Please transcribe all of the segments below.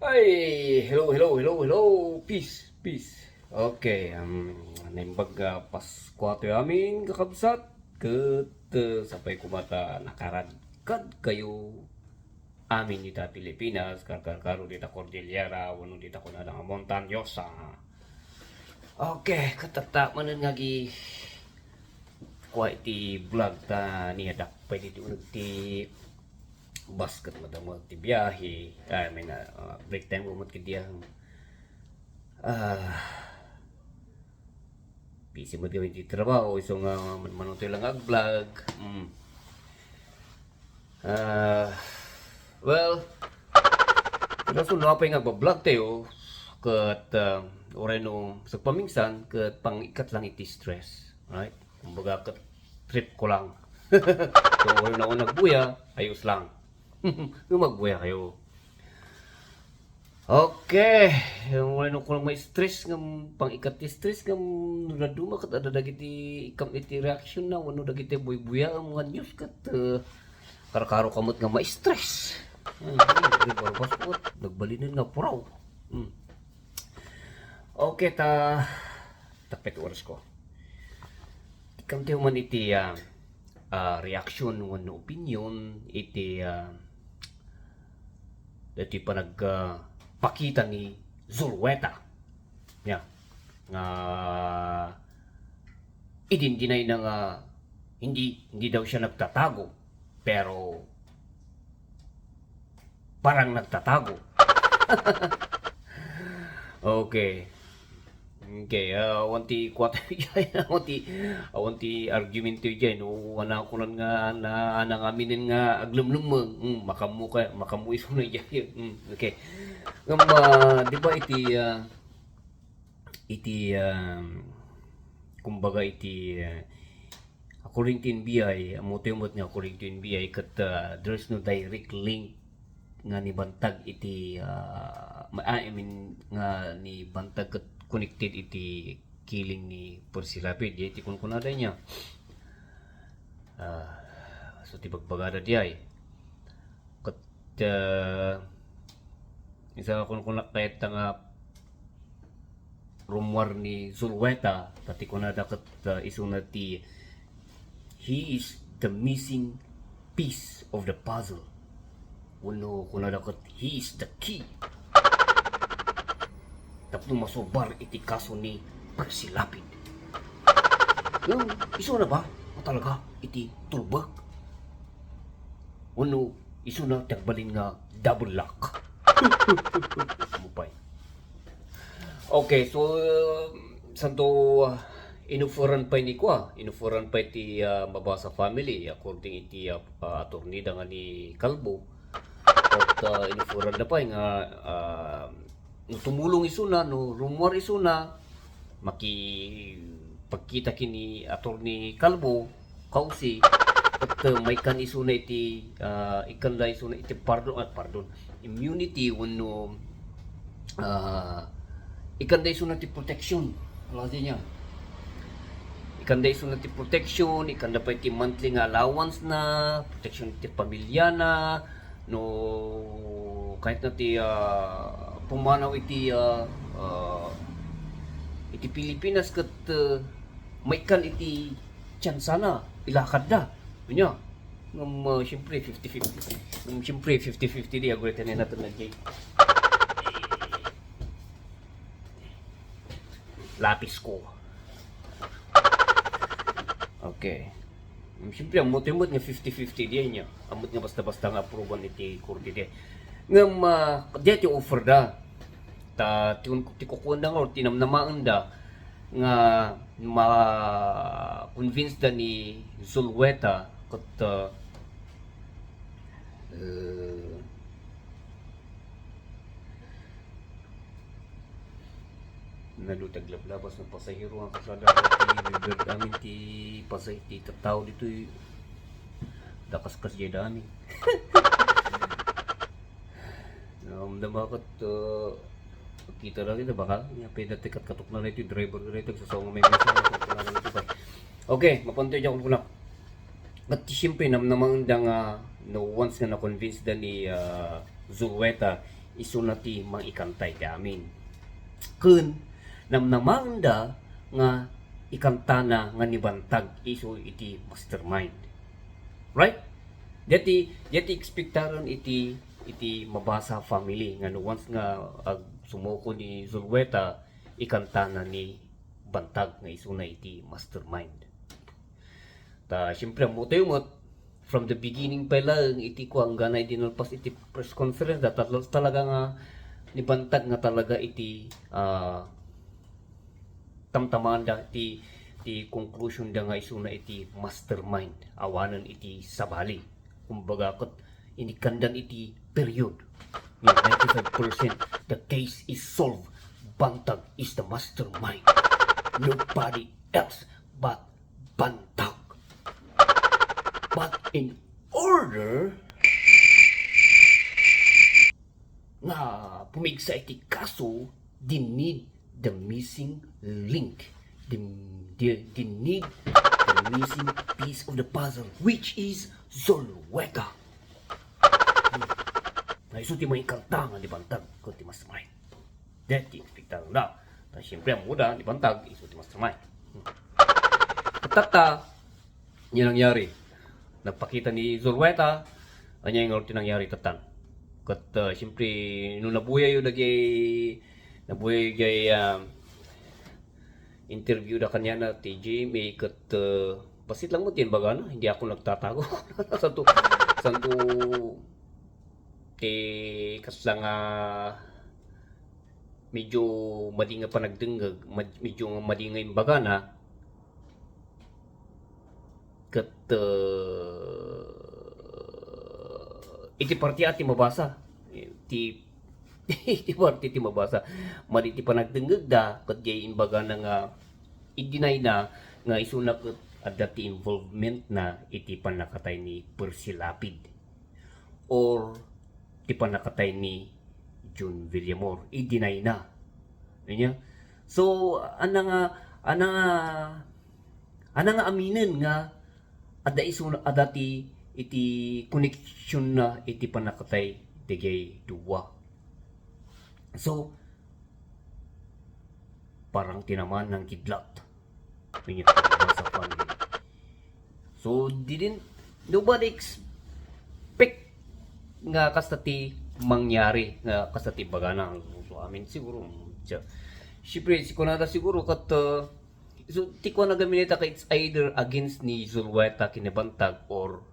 Ay, hello, hello, hello, hello. Peace, peace. Okay, naimbag pas kwato amin kakabsat ket sampai kumata nakaradkad kayo amin dita Pilipinas karo dita Cordillera wano dita kuna nga Montañosa. Okay, katata manen ngagi kwa iti vlog ta niya dak pwede ti basket madamo ti biyahe ay may na break time umot kid dia ah busy mo gawin ti trabaho so nga manutoy lang ag vlog ah well rason no apay nga vlog tayo ket oray no sa pamingsan ket pangikat lang iti stress, right? Kumbaga ket trip ko lang. So oray na ako nagbuya ayos lang. Magbuya kayo. Okay, yung ano ko lang may stress ng pang-ikat stress ng naduma kat ada dagiti ikam iti reaction na wano dagiti buy-buya ang mga news kat karo kamot nga may stress. Barbas ko nagbalinan nga puraw. Okay tapet oras ko. Ikam tayo man iti reaction wano opinion iti dati pa nagpakita ni Zulueta nga idindinay na nga hindi daw siya nagtatago pero parang nagtatago. Okay. Okay, awanti argument dyan, no, wana ko lang nga na nangaminin nga aglumlum makamu iso na dyan. Okay. Di ba kumbaga according to NBI, amote-umot nga according to NBI, kat there's no direct link nga ni bantag iti I mean nga ni bantag kat connected iti killing ni Percy Lapid iti kunkunada niya so ti bagbagada di ay kat isa kunkunak kahit nga rumor ni Zulueta pati kunada kat isuna ti he is the missing piece of the puzzle wano kunada kat he is the key tapos masubar iti kaso ni Percy Lapid. Yung iso na ba? O talaga iti tulbak? Ano iso na tagbalin nga double lock? Mupay. Okay, so santo inufuran pa ni kwa, inufuran pa iti mabasa family according iti attorney nga ni Calvo. At inufuran na pa nga tumulong isuna no rumor isuna makipagkita kini attorney Calvo kausi at may kan isuna iti ikan la isuna iti pardon immunity wano ikan da isuna iti protection alati niya ikan da isuna iti protection ikan da pa iti monthly nga allowance na protection iti pamilya na no kahit na ti pumanaw iti Pilipinas kat may kan iti tsansa na ilakad da nya siyempre 50-50 siyempre 50-50 di agretan na natin na jay lapis ko. Okay, siyempre amot nga 50-50 di nya amot nga basta-basta nga approval iti korte di ngam dito offer da ta ti kukunda nga tinamnamaan da nga ma-convince da ni Zulueta kat nalutag lablabas ng pasahero ang kasada ti amin ti pasay ti tao dito dakas jay dami. Dapat kita lang ito baka pwede tikat katok na ito driver na ito sa may mesa. Okay, mapuntoy dyan ko lang at siyempre namang no once nga na-convince da ni Zulueta isu na ti mang ikantay ti amin. Kun namnamanda nga ikantana nga nibantag isu iti mastermind. Right? Dati ekspektaron iti mabasa family nga no once nga sumuko ni Zulueta ikantana ni bantag nga isu na iti mastermind. Ta syempre mo tayo from the beginning pa lang iti ko ang ganay dinulpas iti press conference da talaga nga ni bantag nga talaga iti tamtaman da ti conclusion da nga isu na iti mastermind awanan iti sabali kumbaga ket inikandan iti period nga 95% the case is solved, bantag is the mastermind, nobody else but bantag. But in order nga pumigsa iti kaso, they need the missing link. They need the missing piece of the puzzle, which is Zulueta. Naiso ti may ikalta nga di bantag ko ti mastermind. Dati ekspektar na. Ta siyempre ang muda di bantag iso ti mastermind. Tata niya nangyari. Nagpakita ni Zulueta anya yung orti nangyari tatan. Kat siyempre nung nabuya yung nabuya yung interview da kanya na ti GMA kat pasit lang mo tin baga no? Hindi ako nagtatago. santo ti kasla nga medyo madi nga panagdengag medyo madi nga imbaga na kat iti parti ati mabasa iti parti ti mabasa madi ti panagdengag da kat jay imbaga na nga i-deny na nga isuna kat adda ti involvement na iti panakatay ni Percy Lapid or ti panakatay ni John Villamor i-deny na niya. So ana nga aminen nga adda isuna adda ti iti connection na iti panakatay digay duwa. So parang tinaman ng kidlat niya sa family. So nobody expect nga kastati mangyari nga kastati bagana so amin siguro siyempre sikunada siguro kat so tikwa na gaminita ka it's either against ni Zulueta kinibantag or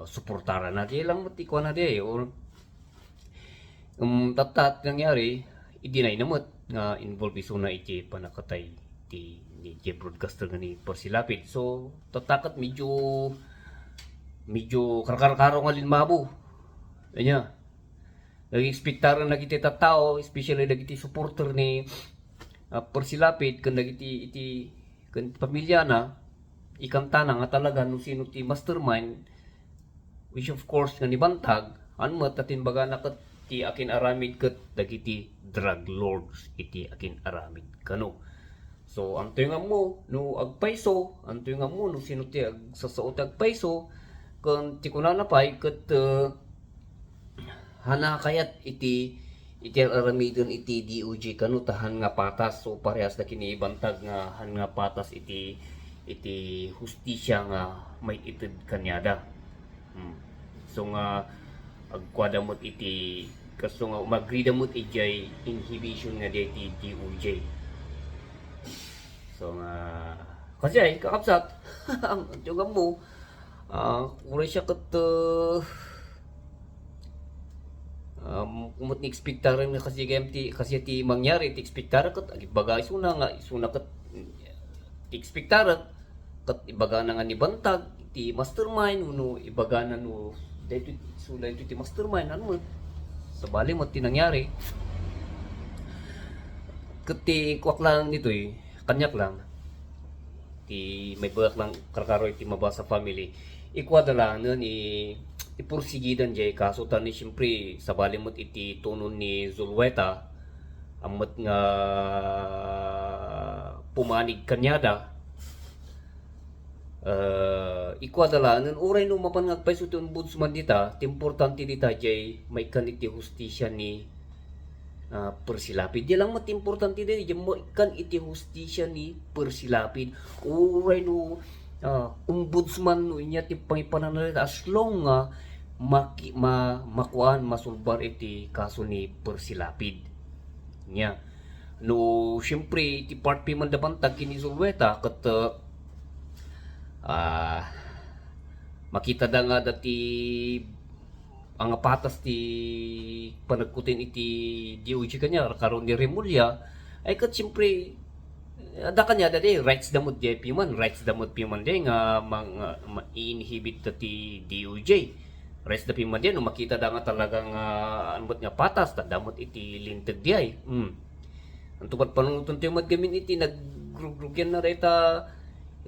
suportara na di lang tikwa na di or tatat nangyari i-deny namot nga involved iso na iti panakatay ti ni broadcaster nga ni Percy Lapid. So tatakat medyo karkar-karo nga linmabo. Anya. Nag-expectaran na kiti tao, especially dagiti supporter ni Percy Lapid kan dagiti iti kan pamilya na ikanta na nga talaga no sino ti mastermind which of course nga ni bantag anmo tatin baga na ket ti akin aramid ket dagiti drug lords iti akin aramid kano. So antoy nga mo no agpaiso, antoy nga mo no sino ti agsasaot agpaiso kun ti kunana pay ket hana kayat iti aramidon iti DOJ kano tahan nga patas. So parehas na kini bantag nga han nga patas iti hustisya nga may ited kanyada. So nga agkwada mo't iti kaso nga umagrida mo't ijay inhibition nga iti DOJ. So nga kasi ay kakapsat ang tiyogam mo kura siya kat kumot ni ekspektaran nga kasi ti mangyari ti ekspektaran kat ibaga isuna kat ekspektaran kat ibaga na nga ni bantag ti mastermind uno ibaga na no dito sulay ti mastermind ano sa bali mo ti nangyari kat ti kwak lang nito kanyak lang ti may bagak lang karkaroy ti mabasa family ikwada lang nun ipursigidan jay kaso tani siyempre sa balimot iti tunon ni Zulueta amot nga pumanig kanyada Ikwadala nan uray no mapan ngagpay so ti ombudsman dita, ti importante dita jay may kan iti hustisya ni Persilapid. Di lang mat importante din, di mo kan iti hustisya ni Persilapid. Uray no ombudsman no inya ti pangipananalit as long nga makuan masulbar iti kaso ni Persilapid. Nya. No, syempre iti part pi man dabantag kini Sulweta ket makita da nga dati ang patas ti panagkutin iti DOJ kanya karon ni Remulla ay kat siyempre ada kanya dati rights damod di piman rights damod piman di nga inhibit ti DOJ rights da piman di no makita da nga talagang anbot nga patas ta damot iti lintag di ay antupat panunutan ti gamin iti naggrugyan na reta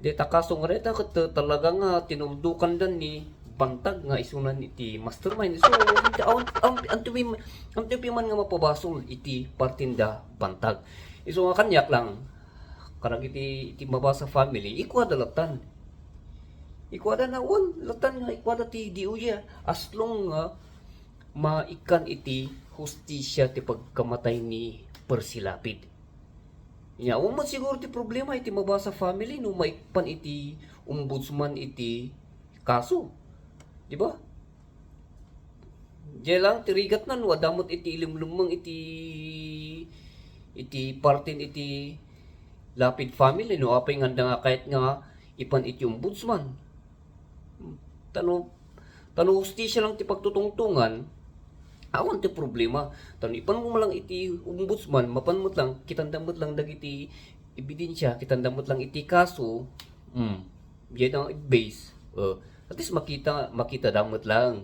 deta kaso nga reta ket talagang tinuldukan dan ni bantag nga isunan iti mastermind. So antubi man nga mapabasol iti partinda bantag. Iso nga kanyak lang karag iti mabasa family ikwada latan. Ikwada na latan nga ikwada ti DOJ as long nga maikan iti hustisya ti pagkamatay ni Persilapid. Nya mo siguro ti problema iti mabasa family no maikpan iti ombudsman iti kaso. Di ba? Diyan lang tirigat nan wadamot iti ilimlumang iti partin iti Lapid family no apay nganda nga kahit nga ipan iti ombudsman. Tano hustisya lang ti pagtutungtungan. Awan ti problema. Tano ipan mo lang iti ombudsman, mapanmot lang, kitandamot lang dagiti ebidensya, kitandamot lang iti kaso. Diyan ang base. At least makita damot lang.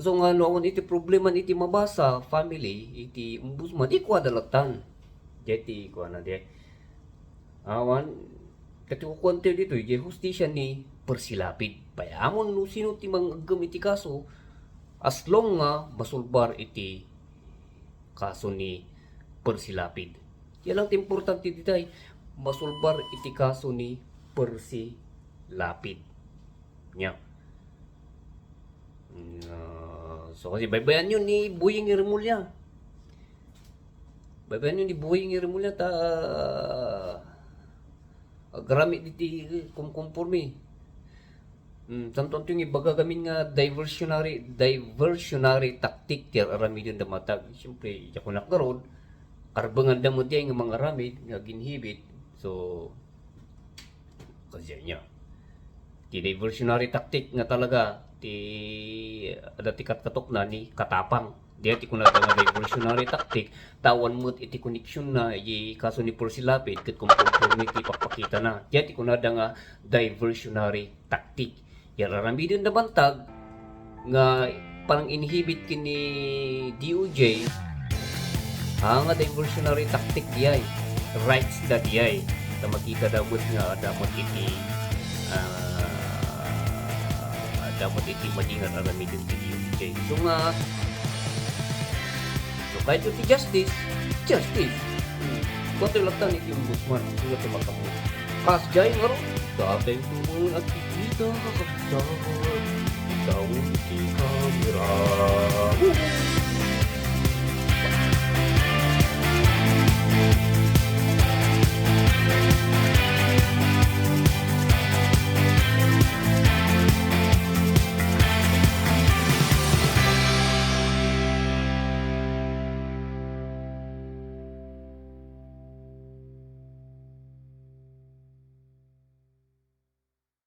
So nga noon iti problema iti mabasa family, iti ombudsman, ikwadalatan. Diyan ko na diyan. Awan, katukuan tayo dito, diyan hustisya ni Persilapid. Payamon no sino ti manggam iti kaso, as long nga masulbar iti kaso ni Persilapid. Yan lang importante dito ay masulbar iti kaso ni Persilapid. Nya. So kasi baybayan yun ni Boying Remulla. Baybayan yun ni Boying Remulla ta garamit iti kumkumpormi. Tanto yung ibagagamin nga diversionary tactic ti aramidon da matag. Siyempre, iya ko nakaroon, karbangan da mo diya nga mga aramid nga ginhibit. So, kasi niya. Ti diversionary tactic nga talaga, ti adati katok na ni katapang. Diya ti kunada nga diversionary tactic, tawan mo't iti connection na i kaso ni Persilapid ket conformity papakita na. Diya ti kunada nga diversionary tactic. Yaramidon na bantag nga parang inhibit kini DOJ ang diversionary tactic diay rights da diay ta makita damot nga damot iti madingan aramidon ti DOJ so kahit yung justice bato lagtan iti ombudsman sugat ti makamu pas jay ngaro dati yung at kita kakabsahan daun tika